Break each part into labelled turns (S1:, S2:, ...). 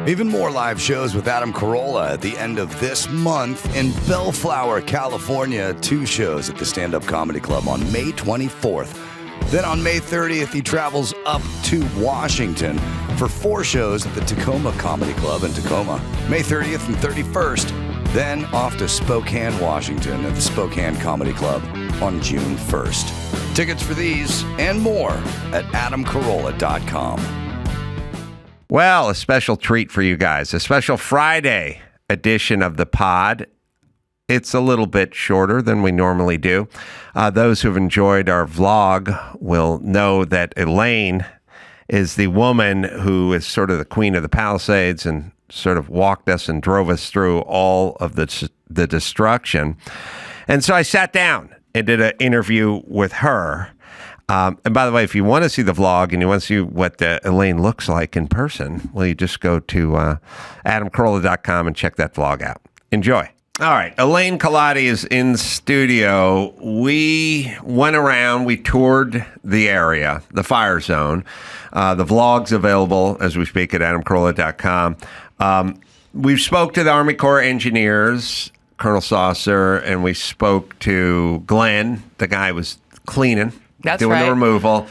S1: Even more live shows with Adam Carolla at the end of this month in Bellflower, California. 2 shows at the Stand-Up Comedy Club on May 24th. Then on May 30th, he travels up to Washington for 4 shows at the Tacoma Comedy Club in Tacoma. May 30th and 31st. Then off to Spokane, Washington at the Spokane Comedy Club on June 1st. Tickets for these and more at adamcarolla.com.
S2: Well, a special treat for you guys, a special Friday edition of the pod. It's a little bit shorter than we normally do. Those who've enjoyed our vlog will know that Elaine is the woman who is sort of the queen of the Palisades and sort of walked us and drove us through all of the destruction. And so I sat down and did an interview with her. And by the way, if you want to see the vlog and you want to see what Elaine looks like in person, well, you just go to adamcarolla.com and check that vlog out. Enjoy. All right. Elaine Culotti is in studio. We went around. We toured the area, the fire zone. The vlog's available as we speak at adamcarolla.com. We spoke to the Army Corps engineers, Colonel Saucer, and we spoke to Glenn, the guy who was cleaning.
S3: That's
S2: doing
S3: right.
S2: the removal.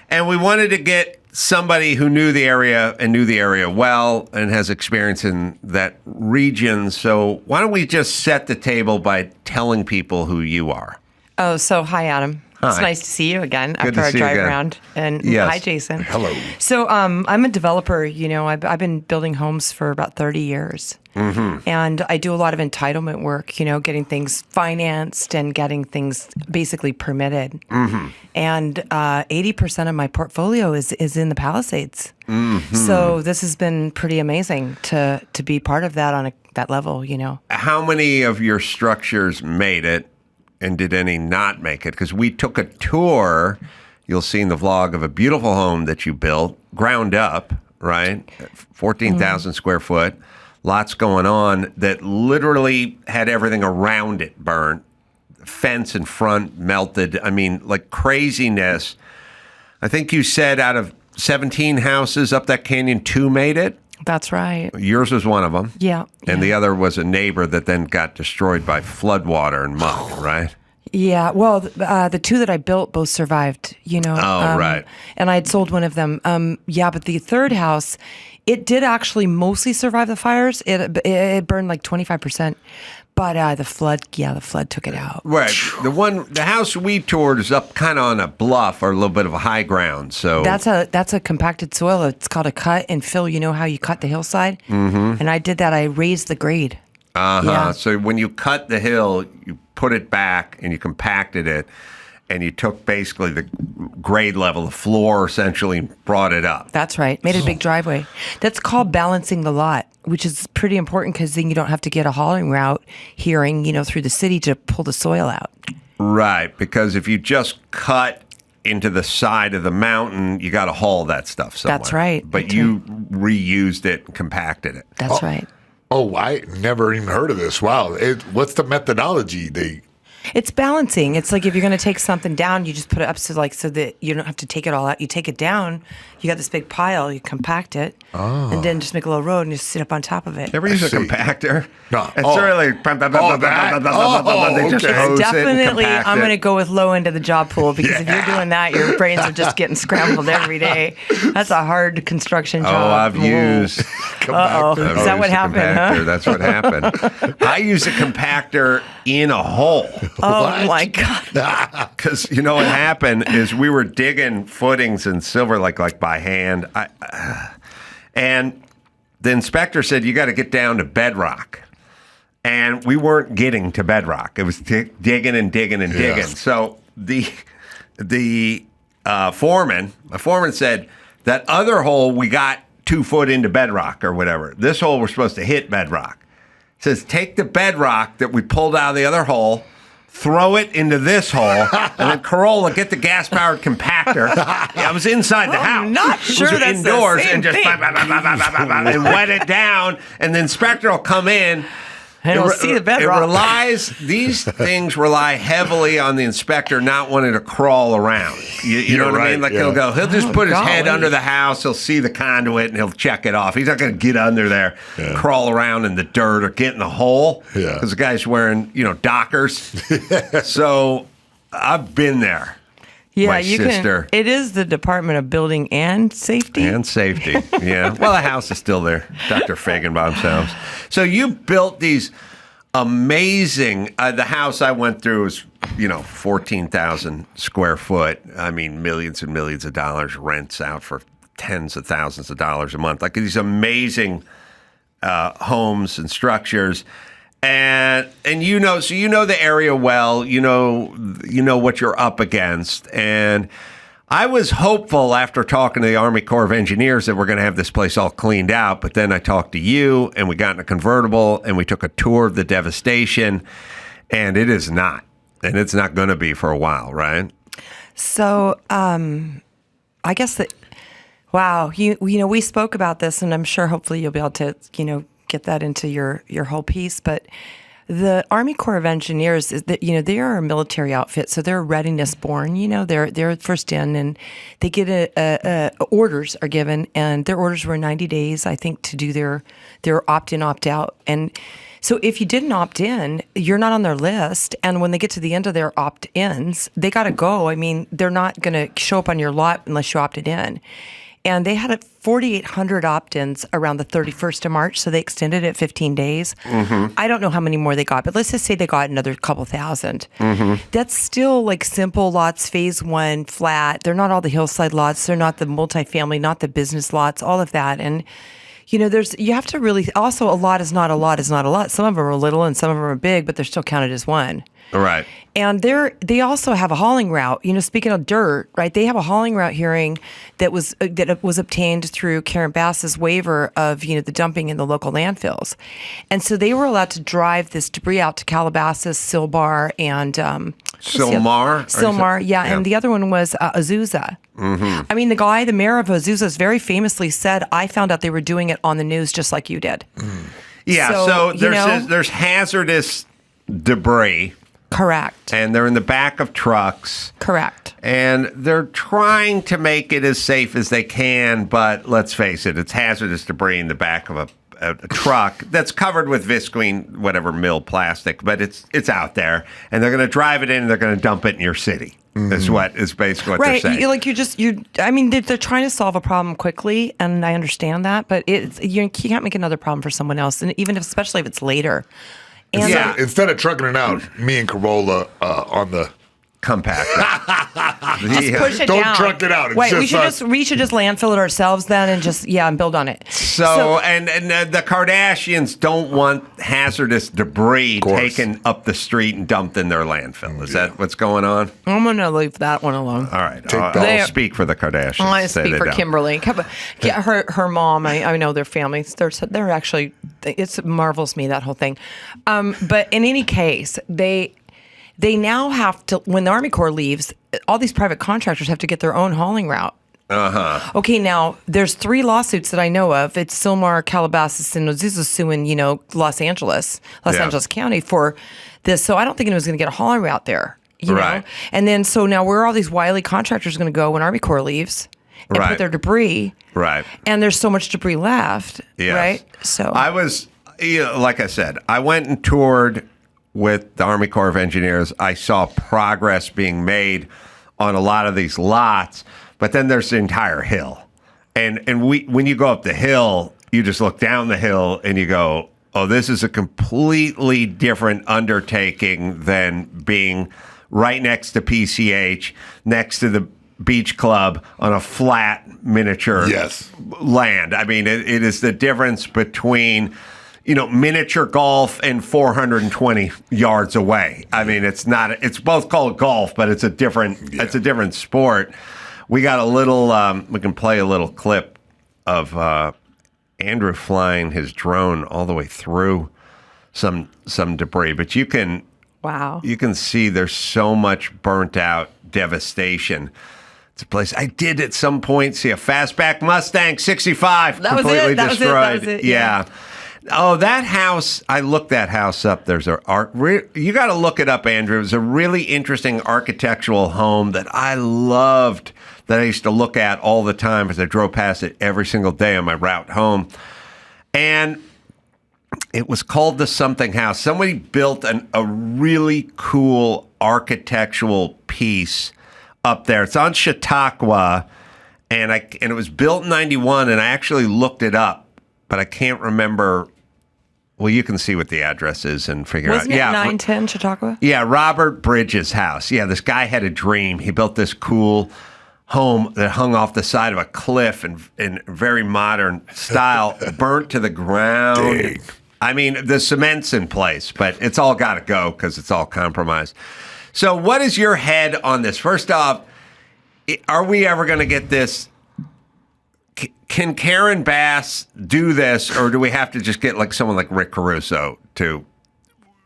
S2: And we wanted to get somebody who knew the area and knew the area well and has experience in that region. So why don't we just set the table by telling people who you are?
S3: Oh, so hi, Adam.
S2: Hi.
S3: It's nice to see you again
S2: Good
S3: after
S2: to
S3: our
S2: see you
S3: drive
S2: again.
S3: around. And
S2: Yes.
S3: hi, Jason.
S1: Hello.
S3: So I'm a developer. You know, I've been building homes for about 30 years. Mm-hmm. And I do a lot of entitlement work, you know, getting things financed and getting things basically permitted. Mm-hmm. And 80% of my portfolio is in the Palisades. Mm-hmm. So this has been pretty amazing to be part of that on that level, you know.
S2: How many of your structures made it and did any not make it? Because we took a tour, you'll see in the vlog, of a beautiful home that you built, ground up, right? 14,000 square foot. Lots going on that literally had everything around it burnt. Fence in front melted. I mean, like craziness. I think you said out of 17 houses up that canyon, 2 made it.
S3: That's right.
S2: Yours was one of them.
S3: Yeah.
S2: And the other was a neighbor that then got destroyed by floodwater and muck, right?
S3: Yeah, well, the 2 that I built both survived, you know.
S2: Oh, right.
S3: And I had sold one of them. Yeah, but the third house, it did actually mostly survive the fires. It burned like 25%. But the flood took it out.
S2: Right. The house we toured is up kind of on a bluff or a little bit of a high ground. So
S3: that's a compacted soil. It's called a cut and fill. You know how you cut the hillside? Mm-hmm. And I did that. I raised the grade.
S2: Uh-huh.
S3: Yeah.
S2: So when you cut the hill, you put it back and you compacted it, and you took basically the grade level, the floor essentially, and brought it up.
S3: That's right. Made a big driveway. That's called balancing the lot, which is pretty important because then you don't have to get a hauling route hearing, you know, through the city to pull the soil out.
S2: Right, because if you just cut into the side of the mountain, you got to haul that stuff somewhere.
S3: That's right.
S2: But you reused it and compacted it.
S3: That's right.
S4: Oh, I never even heard of this. Wow. What's the methodology?
S3: It's balancing. It's like if you're going to take something down, you just put it up so that you don't have to take it all out. You take it down, you got this big pile, you compact it, and then just make a little road and just sit up on top of it.
S2: Ever use a
S4: see.
S2: compactor?
S4: No.
S2: It's
S4: Oh.
S2: really... They just
S4: okay.
S2: hose it and
S3: Definitely,
S2: compact
S3: I'm
S2: it.
S3: going to go with low end of the job pool because if you're doing that, your brains are just getting scrambled every day. That's a hard construction job.
S2: Oh, I've used...
S3: Uh-oh. Is that what happened, huh?
S2: That's what happened. I use a compactor in a hole.
S3: Oh, my God.
S2: Because you know what happened is we were digging footings in silver like by hand. And the inspector said, you got to get down to bedrock. And we weren't getting to bedrock. It was digging and digging and digging. So the foreman said, that other hole we got 2 foot into bedrock or whatever. This hole we're supposed to hit bedrock. He says, take the bedrock that we pulled out of the other hole, throw it into this hole, and then Carolla, get the gas-powered compactor. Yeah, I was inside the house.
S3: I'm not sure
S2: was
S3: that's
S2: indoors
S3: the same
S2: and just
S3: thing.
S2: and wet it down, and the inspector will come in
S3: I don't see the bedrock.
S2: These things rely heavily on the inspector not wanting to crawl around. You know what I mean? Like he'll just put his head under the house, he'll see the conduit, and he'll check it off. He's not going to get under there, crawl around in the dirt or get in the hole because the guy's wearing, Dockers. So I've been there.
S3: Yeah,
S2: My sister.
S3: It is the Department of Building and Safety.
S2: And safety, yeah. Well, the house is still there. Dr. Fagenbaum's house. So you built these amazing, the house I went through was, 14,000 square foot. I mean, millions and millions of dollars, rents out for tens of thousands of dollars a month. Like these amazing homes and structures. And so the area well, you know what you're up against. And I was hopeful after talking to the Army Corps of Engineers that we're going to have this place all cleaned out. But then I talked to you, and we got in a convertible, and we took a tour of the devastation, and it is not. And it's not going to be for a while, right?
S3: So I guess that, wow, we spoke about this, and I'm sure hopefully you'll be able to, get that into your whole piece. But the Army Corps of Engineers is that they are a military outfit, so they're readiness born. They're first in, and they get orders are given, and their orders were 90 days, I think, to do their opt in, opt out. And so if you didn't opt in, you're not on their list. And when they get to the end of their opt ins, they got to go. I mean, they're not going to show up on your lot unless you opted in. And they had 4,800 opt-ins around the 31st of March, so they extended it 15 days. Mm-hmm. I don't know how many more they got, but let's just say they got another couple thousand. Mm-hmm. That's still like simple lots, phase one, flat. They're not all the hillside lots. They're not the multifamily, not the business lots, all of that. And you have to really, also a lot is not a lot is not a lot. Some of them are little and some of them are big, but they're still counted as one.
S2: Right.
S3: And they also have a hauling route. Speaking of dirt, right? They have a hauling route hearing that was obtained through Karen Bass's waiver of the dumping in the local landfills, and so they were allowed to drive this debris out to Calabasas, Silbar, and Silmar, yeah, and the other one was Azusa. Mm-hmm. I mean, the mayor of Azusa, very famously said, "I found out they were doing it on the news just like you did." Mm.
S2: Yeah. So there's hazardous debris.
S3: Correct.
S2: And they're in the back of trucks.
S3: Correct.
S2: And they're trying to make it as safe as they can, but let's face it, it's hazardous debris in the back of a truck that's covered with visqueen, whatever mill plastic, but it's out there. And they're going to drive it in and they're going to dump it in your city. Mm-hmm. Is basically what they're saying.
S3: Right. They're trying to solve a problem quickly, and I understand that, but you can't make another problem for someone else, and especially if it's later. And
S4: instead of trucking it out, me and Carolla on the
S2: compactor.
S3: Just push it
S4: Don't
S3: down.
S4: truck it out.
S3: Wait, we should just landfill it ourselves then and build on it.
S2: So the Kardashians don't want hazardous debris taken up the street and dumped in their landfill. Is that what's going on?
S3: I'm going to leave that one alone.
S2: All right. I'll speak for the Kardashians.
S3: I speak for Kimberly. Her mom, I know their family. They're actually, it marvels me, that whole thing. But in any case, they now have to, when the Army Corps leaves, all these private contractors have to get their own hauling route. Uh-huh. Okay, now, there's 3 lawsuits that I know of. It's Silmar, Calabasas, and Azusa suing, Los Angeles County for this. So I don't think anyone's going to get a hauling route there, you know? And then, so now where are all these wily contractors going to go when Army Corps leaves and put their debris?
S2: Right.
S3: And there's so much debris left, right? So
S2: I was, like I said, I went and toured with the Army Corps of Engineers. I saw progress being made on a lot of these lots, but then there's the entire hill. And when you go up the hill, you just look down the hill and you go, oh, this is a completely different undertaking than being right next to PCH, next to the beach club on a flat miniature land. I mean, it is the difference between miniature golf and 420 yards away. I mean, it's both called golf, but it's a different sport. We got a little, we can play a little clip of Andrew flying his drone all the way through some debris, but you can see there's so much burnt out devastation. It's a place I did at some point see a fastback Mustang 65 completely destroyed.
S3: That was it.
S2: Yeah. Oh, that house! I looked that house up. There's a art. You got to look it up, Andrew. It was a really interesting architectural home that I loved. That I used to look at all the time because I drove past it every single day on my route home, and it was called the something house. Somebody built a really cool architectural piece up there. It's on Chautauqua, and it was built in '91. And I actually looked it up, but I can't remember. Well, you can see what the address is and figure
S3: Wasn't
S2: out.
S3: Wasn't it 910 Chautauqua?
S2: Yeah, Robert Bridges' house. Yeah, this guy had a dream. He built this cool home that hung off the side of a cliff in very modern style, burnt to the ground.
S4: Dang.
S2: I mean, the cement's in place, but it's all got to go because it's all compromised. So what is your head on this? First off, are we ever going to get this? Can Karen Bass do this, or do we have to just get like someone like Rick Caruso to?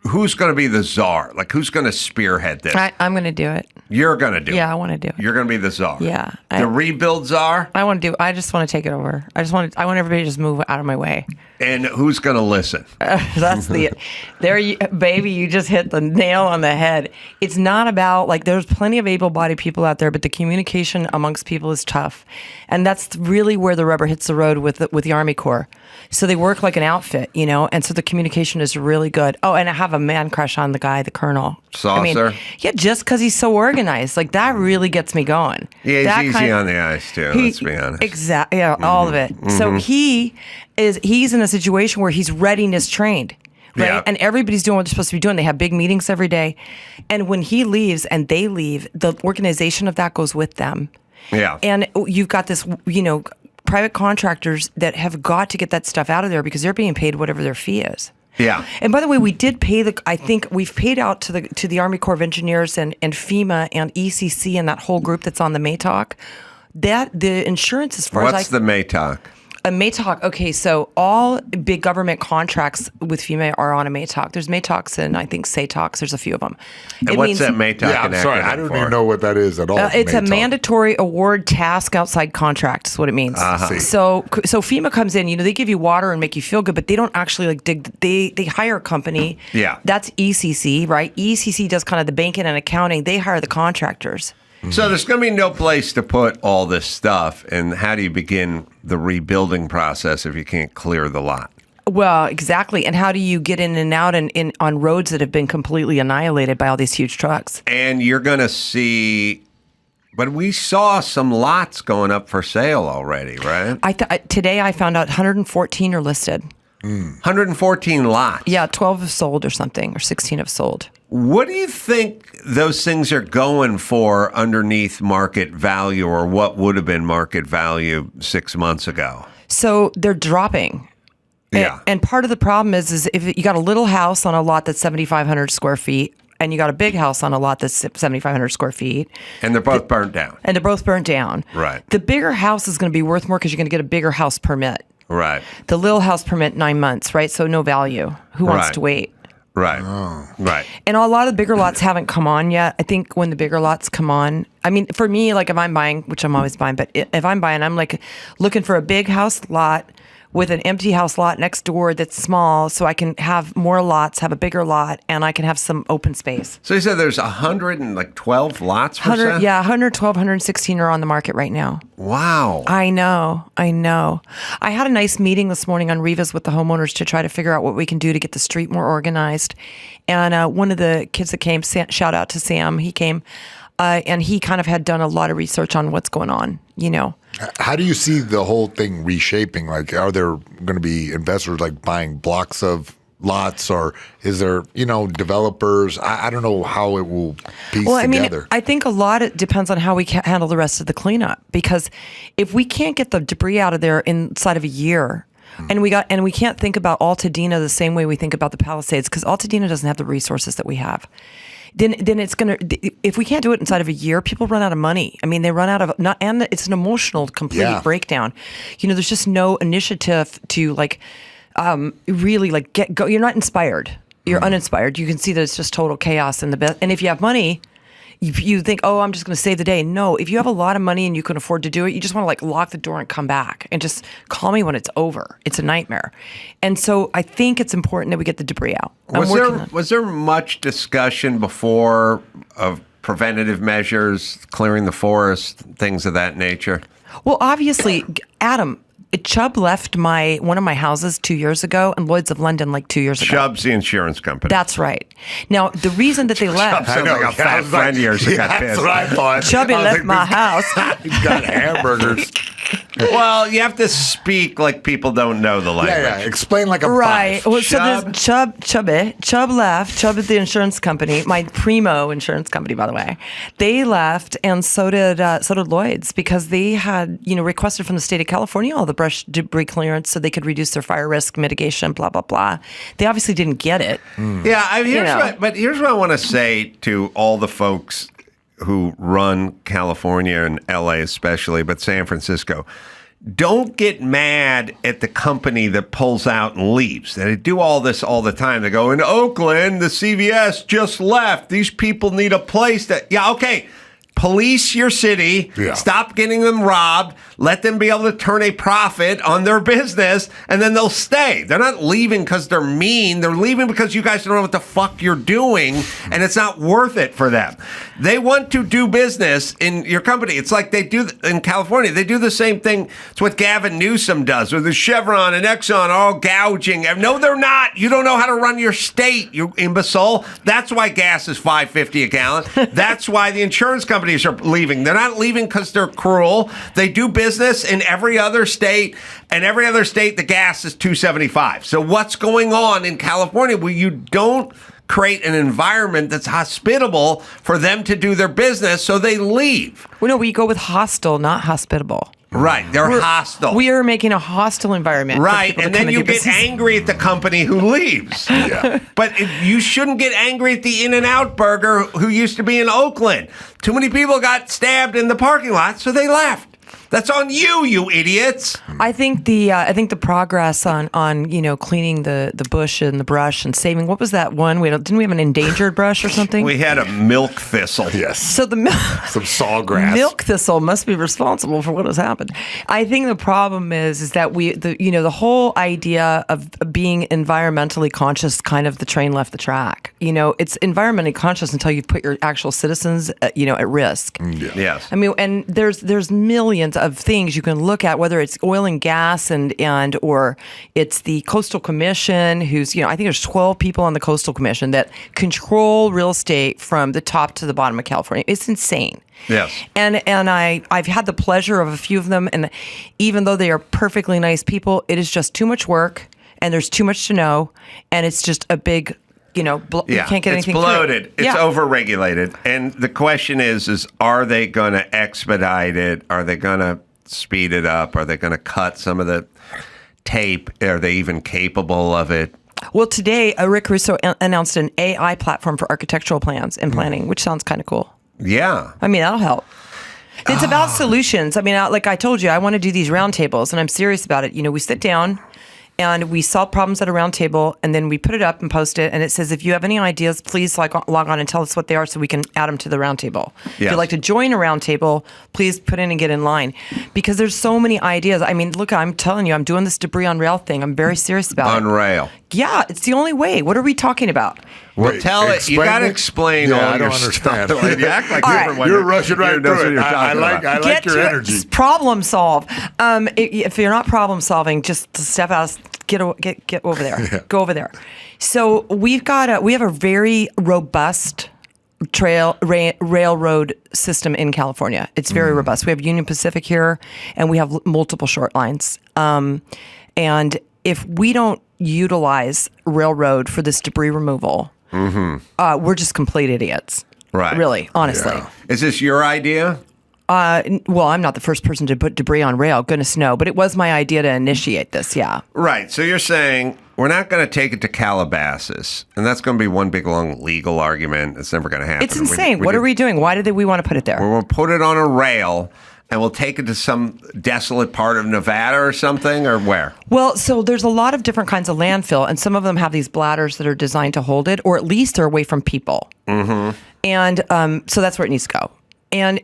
S2: Who's going to be the czar? Like, who's going to spearhead this?
S3: I'm going to do it.
S2: You're going to do it.
S3: Yeah, I want to do it.
S2: You're going to be the czar.
S3: Yeah.
S2: The rebuild czar?
S3: I want to do. I just want to take it over. I want everybody to just move out of my way.
S2: And who's going to listen?
S3: That's baby, you just hit the nail on the head. It's not about, like, there's plenty of able-bodied people out there, but the communication amongst people is tough. And that's really where the rubber hits the road with the Army Corps. So they work like an outfit, and so the communication is really good. Oh, and I have a man crush on the guy, the colonel.
S2: Saucer?
S3: Yeah, just because he's so organized. Like, that really gets me going.
S2: Yeah, he's easy on the eyes, too, let's be honest.
S3: Exactly, yeah, all of it. Mm-hmm. So he's in a situation where he's readiness trained. Right. Yeah. And everybody's doing what they're supposed to be doing. They have big meetings every day. And when he leaves and they leave, the organization of that goes with them.
S2: Yeah.
S3: And you've got this, private contractors that have got to get that stuff out of there because they're being paid whatever their fee is.
S2: Yeah.
S3: And by the way, we did pay I think we've paid out to the Army Corps of Engineers and FEMA and ECC and that whole group that's on the MATOC. That the insurance as far
S2: What's the MATOC?
S3: A MATOC, okay, so all big government contracts with FEMA are on a MATOC. There's MATOCs and I think SATOCs. There's a few of them.
S2: And what's that MATOC?
S4: Yeah, I'm sorry, I don't even know what that is at all.
S3: It's
S4: MATOC.
S3: a mandatory award task outside contract is what it means.
S2: Uh-huh.
S3: So FEMA comes in, they give you water and make you feel good, but they don't actually dig. They hire a company.
S2: Yeah.
S3: That's ECC, right? ECC does kind of the banking and accounting. They hire the contractors.
S2: So there's going to be no place to put all this stuff. And how do you begin the rebuilding process if you can't clear the lot?
S3: Well, exactly. And how do you get in and out on roads that have been completely annihilated by all these huge trucks?
S2: And you're going to see, but we saw some lots going up for sale already, right?
S3: Today I found out 114 are listed.
S2: 114 lots.
S3: Yeah, 12 have sold or something, or 16 have sold.
S2: What do you think those things are going for underneath market value, or what would have been market value 6 months ago?
S3: So they're dropping.
S2: Yeah.
S3: And part of the problem is if you got a little house on a lot that's 7,500 square feet, and you got a big house on a lot that's 7,500 square feet.
S2: And they're both burnt down.
S3: And they're both burnt down.
S2: Right.
S3: The bigger house is going to be worth more because you're going to get a bigger house permit.
S2: Right.
S3: The little house permit, 9 months, right? So no value. Who wants to wait?
S2: Right. Right.
S3: And a lot of the bigger lots haven't come on yet. I think when the bigger lots come on, I mean, for me, like if I'm buying, which I'm always buying, but if I'm buying, I'm like looking for a big house lot with an empty house lot next door that's small so I can have more lots, have a bigger lot, and I can have some open space.
S2: So you said there's 112 lots for sale?
S3: Yeah, 112, 116 are on the market right now.
S2: Wow.
S3: I know. I had a nice meeting this morning on Rivas with the homeowners to try to figure out what we can do to get the street more organized. And one of the kids that came, shout out to Sam, he came, and he kind of had done a lot of research on what's going on,
S4: How do you see the whole thing reshaping? Like, are there going to be investors like buying blocks of lots, or is there, developers? I don't know how it will piece together.
S3: I think a lot it depends on how we handle the rest of the cleanup, because if we can't get the debris out of there inside of a year, and we can't think about Altadena the same way we think about the Palisades, because Altadena doesn't have the resources that we have. Then it's gonna. If we can't do it inside of a year, people run out of money. I mean, they run out of and it's an emotional complete breakdown. There's just no initiative to really go. You're not inspired. You're uninspired. You can see that it's just total chaos in the best. And if you have money, you think, oh, I'm just going to save the day. No, if you have a lot of money and you can afford to do it, you just want to like lock the door and come back and just call me when it's over. It's a nightmare. And so I think it's important that we get the debris out.
S2: Was there much discussion before of preventative measures, clearing the forest, things of that nature?
S3: Well, obviously, Adam, Chubb left one of my houses 2 years ago, and Lloyd's of London like 2 years ago.
S2: Chubb's the insurance company.
S3: That's right. Now, the reason that they left...
S2: Sounds like a fat friend of yours that got
S4: That's
S2: pissed.
S4: what I thought.
S3: Chubby left my house.
S4: He's got hamburgers.
S2: Well, you have to speak like people don't know the language.
S4: Yeah. Explain like a
S3: Right.
S4: five.
S3: Well, so there's Chubb left. Chubb is the insurance company, my primo insurance company, by the way. They left, and so did Lloyd's, because they had requested from the state of California all the brush debris clearance so they could reduce their fire risk mitigation. Blah blah blah. They obviously didn't get it.
S2: Yeah, here's what I want to say to all the folks who run California and LA especially, but San Francisco. Don't get mad at the company that pulls out and leaves. They do all this all the time. They go, in Oakland, the CVS just left. These people need a place that, okay, police your city.
S4: Yeah.
S2: Stop getting them robbed. Let them be able to turn a profit on their business, and then they'll stay. They're not leaving because they're mean. They're leaving because you guys don't know what the fuck you're doing, and it's not worth it for them. They want to do business in your company. It's like they do in California. They do the same thing. It's what Gavin Newsom does with the Chevron and Exxon all gouging. No, they're not. You don't know how to run your state, you imbecile. That's why gas is $5.50 a gallon. That's why the insurance companies are leaving. They're not leaving because they're cruel. They do business in every other state, and every other state the gas is $2.75. So what's going on in California where you don't create an environment that's hospitable for them to do their business, so they leave?
S3: Well, no, we go with hostile, not hospitable.
S2: Right, we're hostile.
S3: We are making a hostile environment.
S2: Right, and then you get angry at the company who leaves.
S4: Yeah.
S2: But you shouldn't get angry at the In-N-Out Burger who used to be in Oakland. Too many people got stabbed in the parking lot, so they left. That's on you, you idiots.
S3: I think the progress on cleaning the bush and the brush and saving. What was that one? Didn't we have an endangered brush or something?
S2: We had a milk thistle.
S4: Yes.
S3: So
S4: some sawgrass.
S3: Milk thistle must be responsible for what has happened. I think the problem is that the whole idea of being environmentally conscious, kind of the train left the track. It's environmentally conscious until you put your actual citizens at risk.
S4: Yeah.
S2: Yes.
S3: I mean, and there's millions of things you can look at, whether it's oil and gas or it's the Coastal Commission, who's, I think there's 12 people on the Coastal Commission that control real estate from the top to the bottom of California. It's insane.
S2: Yes.
S3: And I've had the pleasure of a few of them, and even though they are perfectly nice people, it is just too much work, and there's too much to know, and it's just a big you can't get anything
S2: it's bloated.
S3: through.
S2: It's overregulated. And the question is are they going to expedite it? Are they going to speed it up? Are they going to cut some of the tape? Are they even capable of it?
S3: Well, today, Rick Russo announced an AI platform for architectural plans and planning, which sounds kind of cool.
S2: Yeah.
S3: I mean, that'll help. It's about solutions. I mean, like I told you, I want to do these roundtables, and I'm serious about it. We sit down and we solve problems at a round table, and then we put it up and post it, and it says, if you have any ideas, please log on and tell us what they are so we can add them to the round table. If you'd like to join a round table, please put in and get in line. Because there's so many ideas. I mean, look, I'm telling you, I'm doing this debris on rail thing. I'm very serious about it.
S2: On rail.
S3: Yeah, it's the only way. What are we talking about?
S2: Well, tell it. You got to explain all
S4: I
S2: your
S4: don't understand.
S2: stuff. You act like
S4: You're rushing right through it. I like
S3: Get
S4: your
S3: to
S4: energy.
S3: it. Problem solve. If you're not problem solving, just step out. Get over there.
S4: Yeah.
S3: Go over there. So we have a very robust railroad system in California. It's very robust. We have Union Pacific here, and we have multiple short lines. And if we don't utilize railroad for this debris removal, we're just complete idiots.
S2: Right.
S3: Really, honestly.
S4: Yeah.
S2: Is this your idea?
S3: Well, I'm not the first person to put debris on rail, goodness no, but it was my idea to initiate this, yeah.
S2: Right. So you're saying we're not going to take it to Calabasas, and that's going to be one big, long legal argument. It's never going to happen.
S3: It's insane. What are we doing? Why did we want to put it there?
S2: We're going to put it on a rail, and we'll take it to some desolate part of Nevada or something, or where?
S3: Well, so there's a lot of different kinds of landfill, and some of them have these bladders that are designed to hold it, or at least they're away from people. Mm-hmm. And so that's where it needs to go. And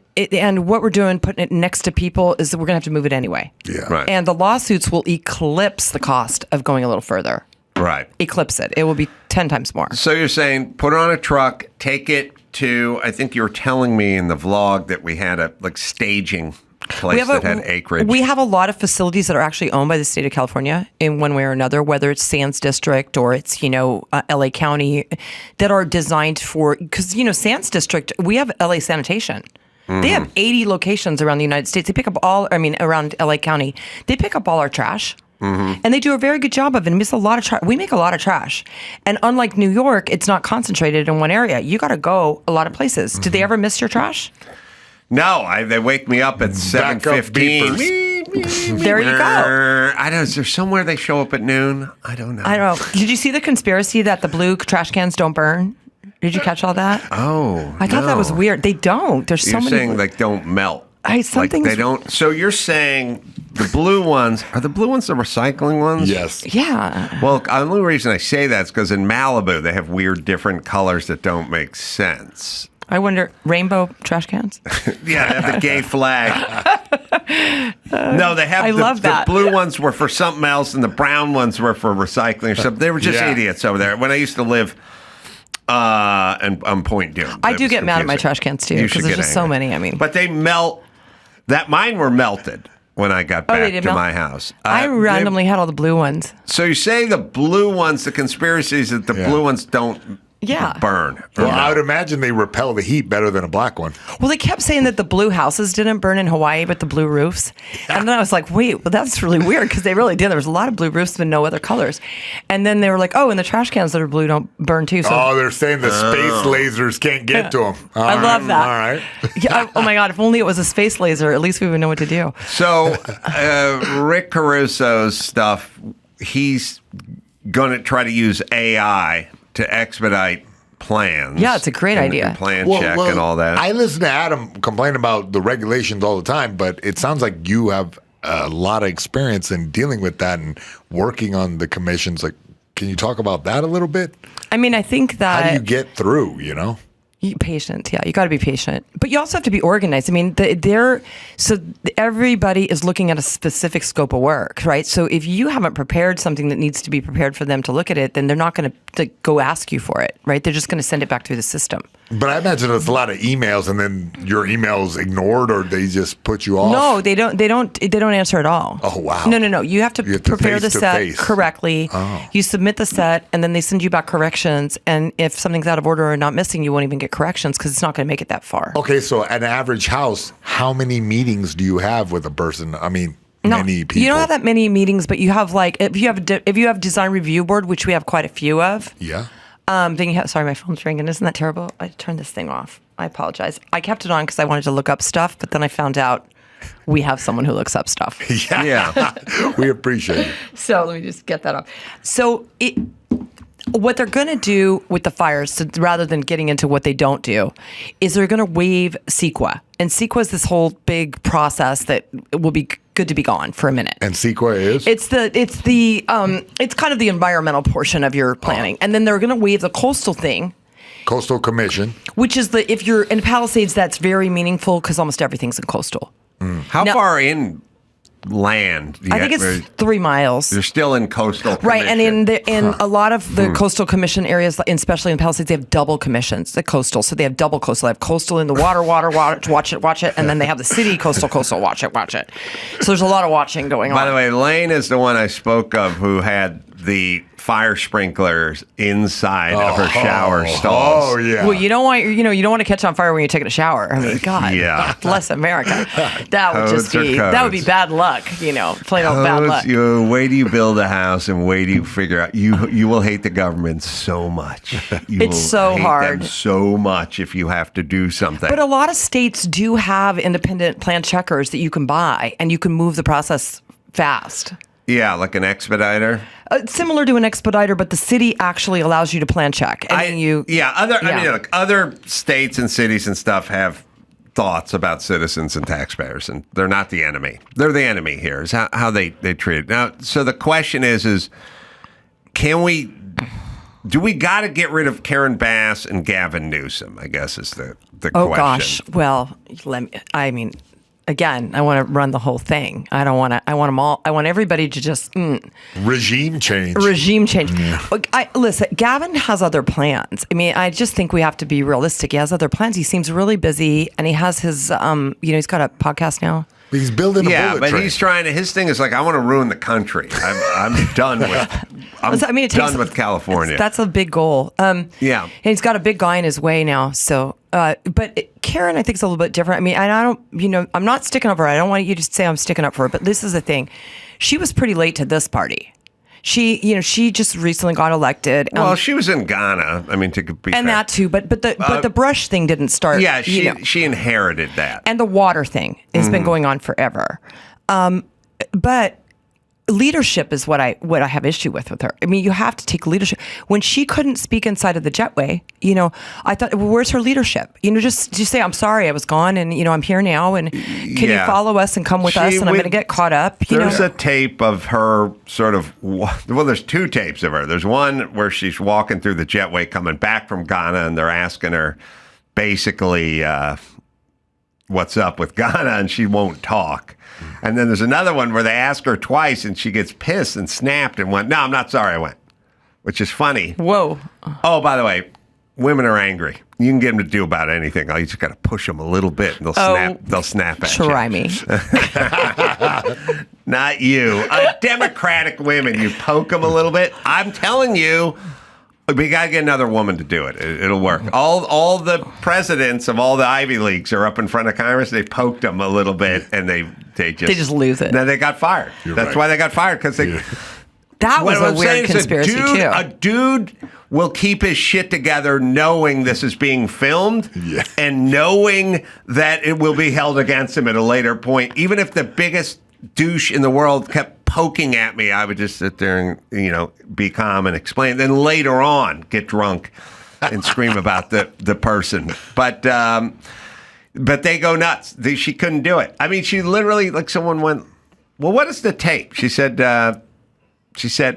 S3: what we're doing, putting it next to people, is that we're going to have to move it anyway.
S4: Yeah.
S2: Right.
S3: And the lawsuits will eclipse the cost of going a little further.
S2: Right.
S3: Eclipse it. It will be 10 times more.
S2: So you're saying put it on a truck, take it to, I think you were telling me in the vlog that we had a staging place that had acreage.
S3: We have a lot of facilities that are actually owned by the state of California in one way or another, whether it's Sands District or it's, LA County, that are designed for, because, Sands District, we have LA Sanitation. Mm-hmm. They have 80 locations around the United States. They pick up around LA County. They pick up all our trash. Mm-hmm. And they do a very good job of it. We make a lot of trash. And unlike New York, it's not concentrated in one area. You got to go a lot of places. Mm-hmm. Did they ever miss your trash?
S2: No, they wake me up at 7:15.
S3: There you go.
S2: I don't know. Is there somewhere they show up at noon? I don't know.
S3: Did you see the conspiracy that the blue trash cans don't burn? Did you catch all that?
S2: Oh,
S3: I thought that was weird. They don't. There's so many.
S2: You're saying don't melt.
S3: They
S2: don't. So you're saying the blue ones are the blue ones the recycling ones?
S4: Yes.
S3: Yeah.
S2: Well, the only reason I say that is because in Malibu they have weird different colors that don't make sense.
S3: I wonder, rainbow trash cans?
S2: Yeah, they have the gay flag. No, they have.
S3: I love that.
S2: The blue ones were for something else, and the brown ones were for recycling or something. They were just idiots over there. When I used to live. And on Point Dume.
S3: I do get mad at my trash cans too because there's just so many.
S2: But they melt. Mine were melted when I got back to my house.
S3: I randomly had all the blue ones.
S2: So you say the blue ones? The conspiracy is that the blue ones don't. Burn.
S4: Well, I would imagine they repel the heat better than a black one.
S3: Well, they kept saying that the blue houses didn't burn in Hawaii, but the blue roofs. And then I was like, wait, well, that's really weird because they really did. There was a lot of blue roofs but no other colors. And then they were like, and the trash cans that are blue don't burn too. So.
S4: They're saying the space lasers can't get to them.
S3: I love that.
S4: All right.
S3: Oh my God, if only it was a space laser, at least we would know what to do.
S2: So Rick Caruso's stuff, he's going to try to use AI to expedite plans.
S3: Yeah, it's a great idea.
S2: And plan check and all that.
S4: I listen to Adam complain about the regulations all the time, but it sounds like you have a lot of experience in dealing with that and working on the commissions. Can you talk about that a little bit?
S3: I mean, I think that...
S4: How do you get through,
S3: Patient, yeah. You got to be patient, but you also have to be organized. I mean, everybody is looking at a specific scope of work, right? So if you haven't prepared something that needs to be prepared for them to look at it, then they're not going to go ask you for it, right? They're just going to send it back through the system.
S4: But I imagine it's a lot of emails, and then your email's ignored, or they just put you off.
S3: No, they don't. They don't answer at all.
S4: Oh wow!
S3: No. You have to prepare the set correctly.
S4: Oh.
S3: You submit the set, and then they send you back corrections. And if something's out of order or not missing, you won't even get corrections because it's not going to make it that far.
S4: Okay, so an average house, how many meetings do you have with a person? I mean, many people.
S3: You don't have that many meetings, but you have if you have design review board, which we have quite a few of.
S4: Yeah.
S3: Then you have, sorry, my phone's ringing. Isn't that terrible? I turned this thing off. I apologize. I kept it on because I wanted to look up stuff, but then I found out we have someone who looks up stuff.
S2: Yeah.
S4: We appreciate it.
S3: So let me just get that off. So what they're going to do with the fires, so rather than getting into what they don't do, is they're going to waive CEQA. And CEQA is this whole big process that will be good to be gone for a minute.
S4: And CEQA is?
S3: It's kind of the environmental portion of your planning. And then they're going to waive the coastal thing.
S4: Coastal Commission.
S3: Which is if you're in Palisades, that's very meaningful because almost everything's in coastal.
S2: How far in land?
S3: I think it's 3 miles.
S2: They're still in coastal commission.
S3: Right, and in a lot of the coastal commission areas, especially in Palisades, they have double commissions. The coastal, so they have double coastal. They have coastal in the water, watch it, and then they have the city coastal, watch it. So there's a lot of watching going on.
S2: By the way, Elaine is the one I spoke of who had the fire sprinklers inside of her shower stalls.
S4: Oh yeah.
S3: Well, you don't want to catch on fire when you're taking a shower. I mean, God, bless America. That would be bad luck. Plain old bad luck.
S2: Wait till you build a house and wait till you figure out you will hate the government so much.
S3: It's so hard.
S2: Them so much if you have to do something.
S3: But a lot of states do have independent plan checkers that you can buy, and you can move the process fast.
S2: Yeah, like an expediter.
S3: Similar to an expediter, but the city actually allows you to plan check.
S2: I mean, other states and cities and stuff have thoughts about citizens and taxpayers, and they're not the enemy. They're the enemy here, is how they treat it. Now, so the question is do we got to get rid of Karen Bass and Gavin Newsom, I guess is the question.
S3: Oh, gosh. Well, again, I want to run the whole thing. I want them all. I want everybody to just
S4: regime change.
S3: Yeah. Listen, Gavin has other plans. I mean, I just think we have to be realistic. He has other plans. He seems really busy, and he has his, he's got a podcast now.
S4: He's building a bullet
S2: but
S4: train.
S2: he's trying to. His thing is like, I want to ruin the country. I'm done with. Done with California.
S3: That's a big goal. And he's got a big guy in his way now. So, but Karen, I think is a little bit different. I mean, I don't. I'm not sticking up for her. I don't want you to say I'm sticking up for her. But this is the thing. She was pretty late to this party. She just recently got elected.
S2: Well, she was in Ghana. I mean, to be fair.
S3: That too. But the brush thing didn't start.
S2: Yeah, she inherited that.
S3: And the water thing has been going on forever. But leadership is what I have issue with her. I mean, you have to take leadership. When she couldn't speak inside of the jetway, I thought, well, where's her leadership? Just say, I'm sorry, I was gone, and I'm here now, and can you follow us and come with us? And I'm going to get caught up.
S2: There's a tape of her sort of. Well, there's two tapes of her. There's one where she's walking through the jetway coming back from Ghana, and they're asking her basically what's up with Ghana, and she won't talk. And then there's another one where they ask her twice and she gets pissed and snapped and went, no, I'm not sorry I went, which is funny.
S3: Whoa.
S2: Oh, by the way, women are angry. You can get them to do about anything. You just got to push them a little bit and they'll snap at you.
S3: Try me.
S2: Not you. Democratic women, you poke them a little bit. I'm telling you, we got to get another woman to do it. It'll work. All the presidents of all the Ivy Leagues are up in front of Congress. They poked them a little bit, and they just
S3: lose it.
S2: Then they got fired. That's why they got fired, because they.
S3: That was a weird conspiracy too.
S2: A dude will keep his shit together, knowing this is being filmed, and knowing that it will be held against him at a later point. Even if the biggest douche in the world kept poking at me, I would just sit there and be calm and explain. Then later on, get drunk and scream about the person. But they go nuts. She couldn't do it. I mean, she literally, like, someone went, well, what is the tape? She said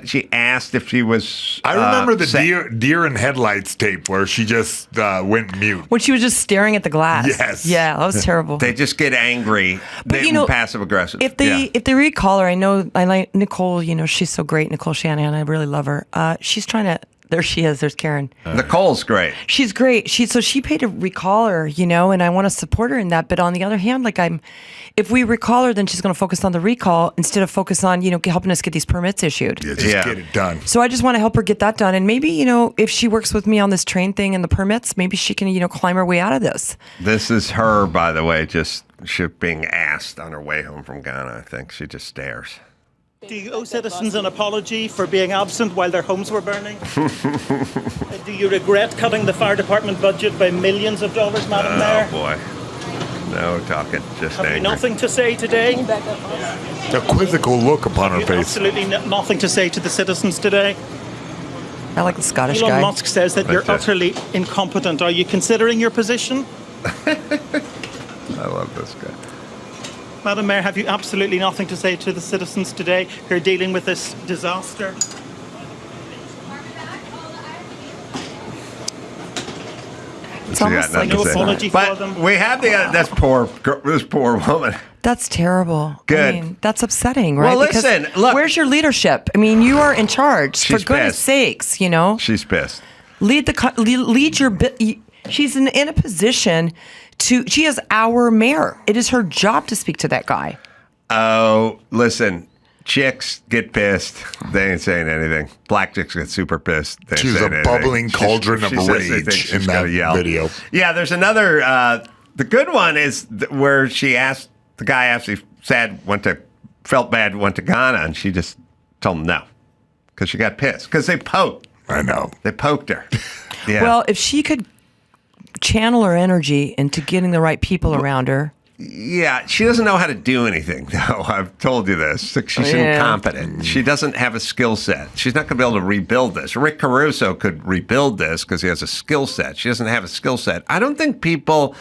S2: she asked if she was.
S4: I remember the deer in headlights tape where she just went mute
S3: when she was just staring at the glass.
S4: Yes,
S3: yeah, that was terrible.
S2: They just get angry, but passive aggressive.
S3: If they recall her, I like Nicole. She's so great, Nicole Shanahan. I really love her. She's trying to. There she is. There's Karen.
S2: Nicole's great.
S3: She's great. She paid to recall her, and I want to support her in that. But on the other hand, if we recall her, then she's going to focus on the recall instead of focus on, helping us get these permits issued.
S4: Yeah, get it done.
S3: So I just want to help her get that done. And maybe, if she works with me on this train thing and the permits, maybe she can, climb her way out of this.
S2: This is her, by the way, just being asked on her way home from Ghana, I think. She just stares.
S5: Do you owe citizens an apology for being absent while their homes were burning? Do you regret cutting the fire department budget by millions of dollars, Madam Mayor?
S2: Oh, boy. No talking, just
S5: Have
S2: angry.
S5: you nothing to say today?
S4: A quizzical look upon her face.
S5: Absolutely nothing to say to the citizens today?
S3: I like the Scottish
S5: Elon
S3: guy.
S5: Musk says that you're utterly incompetent. Are you considering your position?
S2: I love this guy.
S5: Madam Mayor, have you absolutely nothing to say to the citizens today who are dealing with this disaster?
S3: It's almost like
S5: no apology for them.
S2: But we have this poor woman.
S3: That's terrible.
S2: Good.
S3: I mean, that's upsetting, right?
S2: Well,
S3: because
S2: listen, look.
S3: Where's your leadership? I mean, you are in charge.
S2: She's
S3: For goodness
S2: pissed.
S3: sakes,
S2: She's pissed.
S3: lead your bit. She's in a position to. She is our mayor. It is her job to speak to that guy.
S2: Oh, listen. Chicks get pissed. They ain't saying anything. Black chicks get super pissed. They ain't
S4: She's
S2: saying
S4: a
S2: anything.
S4: bubbling cauldron of
S2: says anything,
S4: rage
S2: she's
S4: in that
S2: gonna yell.
S4: video.
S2: Yeah, there's another. The good one is where she asked the guy after he felt bad, went to Ghana, and she just told him no because she got pissed because they poked.
S4: I know.
S2: They poked her. Yeah.
S3: Well, if she could channel her energy into getting the right people around her.
S2: Yeah, she doesn't know how to do anything, though. I've told you this. She's incompetent. She doesn't have a skill set. She's not going to be able to rebuild this. Rick Caruso could rebuild this because he has a skill set. She doesn't have a skill set. I don't think people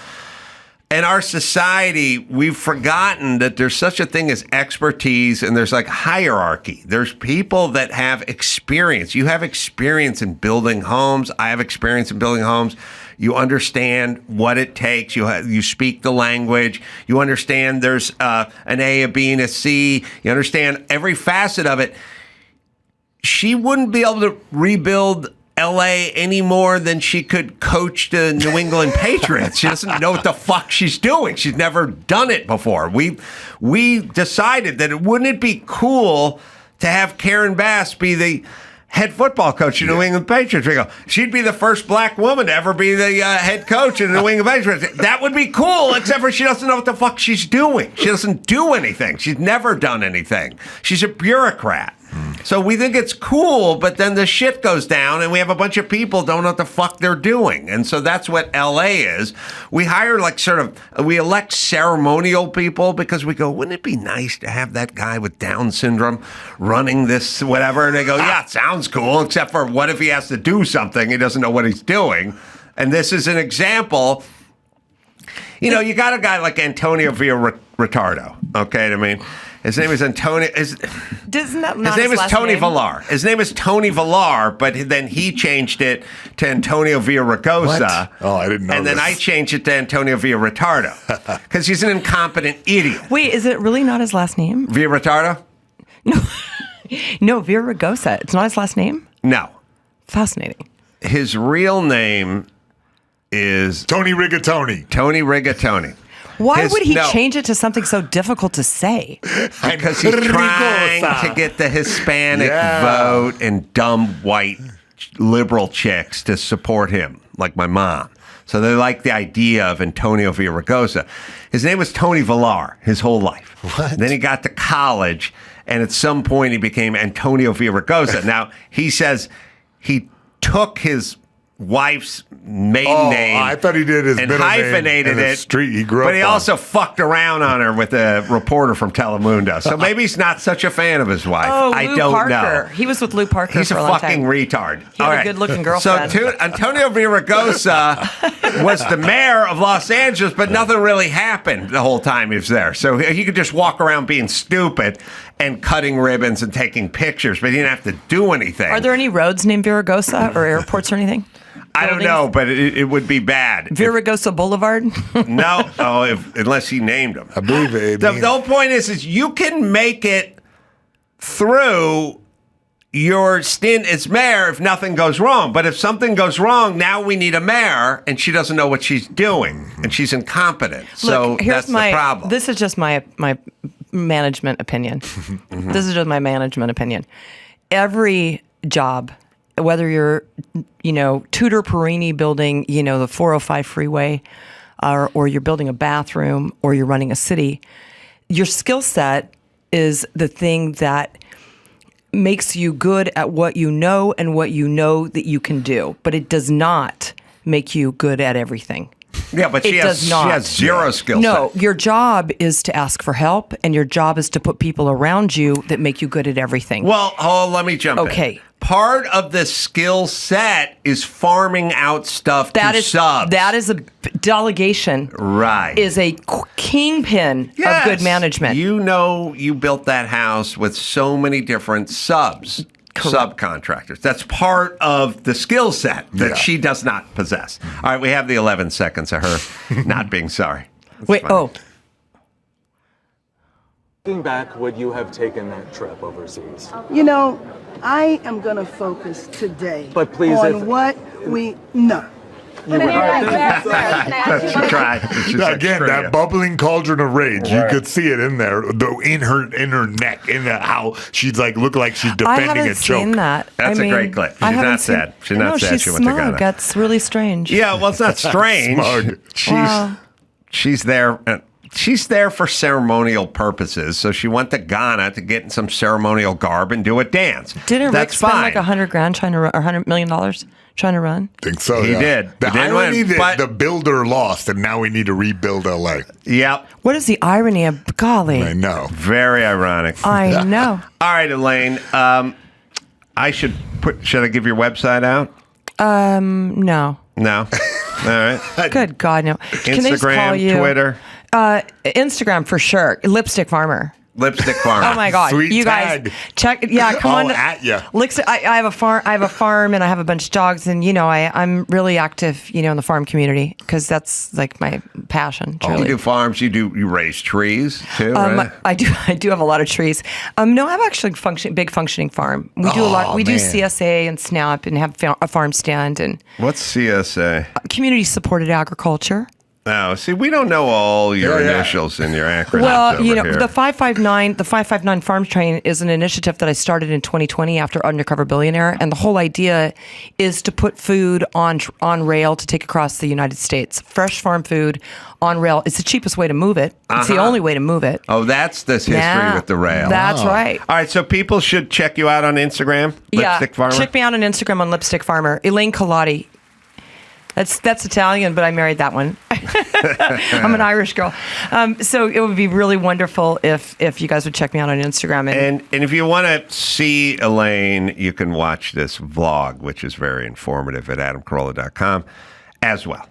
S2: in our society, we've forgotten that there's such a thing as expertise and there's like hierarchy. There's people that have experience. You have experience in building homes. I have experience in building homes. You understand what it takes. You speak the language. You understand there's an A, a B, and a C. You understand every facet of it. She wouldn't be able to rebuild LA any more than she could coach the New England Patriots. She doesn't know what the fuck she's doing. She's never done it before. We decided that wouldn't it be cool to have Karen Bass be the head football coach of the New England Patriots? We go, she'd be the first black woman to ever be the head coach of the New England Patriots. That would be cool, except for she doesn't know what the fuck she's doing. She doesn't do anything. She's never done anything. She's a bureaucrat. So we think it's cool, but then the shit goes down and we have a bunch of people don't know what the fuck they're doing. And so that's what LA is. We hire we elect ceremonial people because we go, wouldn't it be nice to have that guy with Down syndrome running this whatever? And they go, yeah, it sounds cool, except for what if he has to do something? He doesn't know what he's doing. And this is an example. You know, you got a guy like Antonio Villarretardo, okay? I mean, his name is Antonio. His name is Tony Villar. His name is Tony Villar, but then he changed it to Antonio Villaraigosa.
S4: What? Oh, I didn't know.
S2: And then I changed it to Antonio Villarretardo because he's an incompetent idiot.
S3: Wait, is it really not his last name?
S2: Villarretardo?
S3: No, Villaraigosa. It's not his last name?
S2: No.
S3: Fascinating.
S2: His real name is
S4: Tony Rigatoni.
S2: Tony Rigatoni.
S3: Why would he change it to something so difficult to say?
S2: Because he's trying to get the Hispanic vote and dumb white liberal chicks to support him, like my mom. So they like the idea of Antonio Villaraigosa. His name was Tony Villar his whole life.
S4: What?
S2: Then he got to college, and at some point he became Antonio Villaraigosa. Now, he says he took his wife's maiden name.
S4: I thought he did his
S2: and
S4: middle
S2: hyphenated
S4: name and the
S2: it.
S4: street he grew
S2: but
S4: up
S2: he
S4: on.
S2: also fucked around on her with a reporter from Telemundo. So maybe he's not such a fan of his wife.
S3: Oh,
S2: I
S3: Lou
S2: don't
S3: Parker.
S2: know.
S3: He was with Lou Parker
S2: He's
S3: for
S2: a
S3: a long
S2: fucking
S3: time.
S2: retard.
S3: He had a good-looking girlfriend.
S2: So Antonio Villaraigosa was the mayor of Los Angeles, but nothing really happened the whole time he was there. So he could just walk around being stupid and cutting ribbons and taking pictures, but he didn't have to do anything.
S3: Are there any roads named Villaraigosa or airports or anything?
S2: I don't know, but it would be bad.
S3: Villaraigosa Boulevard?
S2: No, unless he named them.
S4: I believe it.
S2: The whole point is you can make it through your stint as mayor if nothing goes wrong. But if something goes wrong, now we need a mayor, and she doesn't know what she's doing, and she's incompetent. So
S3: Look, here's
S2: that's the problem.
S3: This is just my management opinion. This is just my management opinion. Every job, whether you're, Tudor Perini building, the 405 freeway, or you're building a bathroom, or you're running a city, your skill set is the thing that makes you good at what you know and what you know that you can do. But it does not make you good at everything.
S2: Yeah, but she has zero skill set.
S3: No, your job is to ask for help, and your job is to put people around you that make you good at everything.
S2: Well, let me jump in.
S3: Okay.
S2: Part of the skill set is farming out stuff to subs.
S3: That is a delegation.
S2: Right.
S3: Is a kingpin of good management.
S2: You built that house with so many different subcontractors. That's part of the skill set that she does not possess. All right, we have the 11 seconds of her not being sorry.
S3: Wait,
S2: fine.
S6: Looking back, would you have taken that trip overseas?
S7: I am going to focus today
S6: But please,
S7: on what we know.
S2: She tried.
S4: Again, that bubbling cauldron of rage. You could see it in there, in her neck, how she's look like she's defending
S3: I haven't
S4: a choke.
S3: seen that.
S2: That's a great clip. She's not sad. She's not sad.
S3: She's
S2: She went to
S3: smug.
S2: Ghana.
S3: That's really strange.
S2: Yeah, well, it's not strange.
S4: Smug.
S2: She's there. She's there for ceremonial purposes, so she went to Ghana to get in some ceremonial garb and do a dance.
S3: Didn't Rick
S2: That's
S3: spend
S2: fine.
S3: like $100,000 trying to run, or $100 million trying to run?
S4: I think so.
S2: He
S4: yeah.
S2: did.
S4: The
S2: He did
S4: irony
S2: win,
S4: that
S2: but-
S4: the builder lost, and now we need to rebuild LA.
S2: Yep.
S3: What is the irony of golly?
S4: I know.
S2: Very ironic.
S3: I know.
S2: All right, Elaine. Should I give your website out?
S3: No.
S2: No. right.
S3: Good God, no. Can they just call
S2: Instagram,
S3: you?
S2: Twitter,
S3: Instagram for sure. Lipstick Farmer.
S2: Lipstick Farmer.
S3: Oh my God!
S4: Sweet
S3: you
S4: tag.
S3: guys, check. Yeah, come on.
S4: At ya.
S3: I have a farm. I have a farm, and I have a bunch of dogs, and I'm really active, in the farm community because that's like my passion.
S2: You
S3: Truly.
S2: do farms. You raise trees too, right?
S3: I do have a lot of trees. No, I have actually big functioning farm. We do a lot. We do
S4: man.
S3: CSA and SNAP and have a farm stand and
S2: What's CSA?
S3: community supported agriculture.
S2: Oh, see, we don't know all your initials and your acronyms.
S3: Well,
S2: over here.
S3: the 559 Farm Train is an initiative that I started in 2020 after Undercover Billionaire, and the whole idea is to put food on rail to take across the United States. Fresh farm food on rail. It's the cheapest way to move it. It's the only way to move it.
S2: Oh, that's this history
S3: Yeah,
S2: with the rail.
S3: That's right.
S2: All right, so people should check you out on Instagram, Lipstick Farmer.
S3: Check me out on Instagram on Lipstick Farmer. Elaine Culotti. That's Italian, but I married that one. I'm an Irish girl. So it would be really wonderful if you guys would check me out on Instagram.
S2: And if you want to see Elaine, you can watch this vlog, which is very informative at adamcarolla.com as well.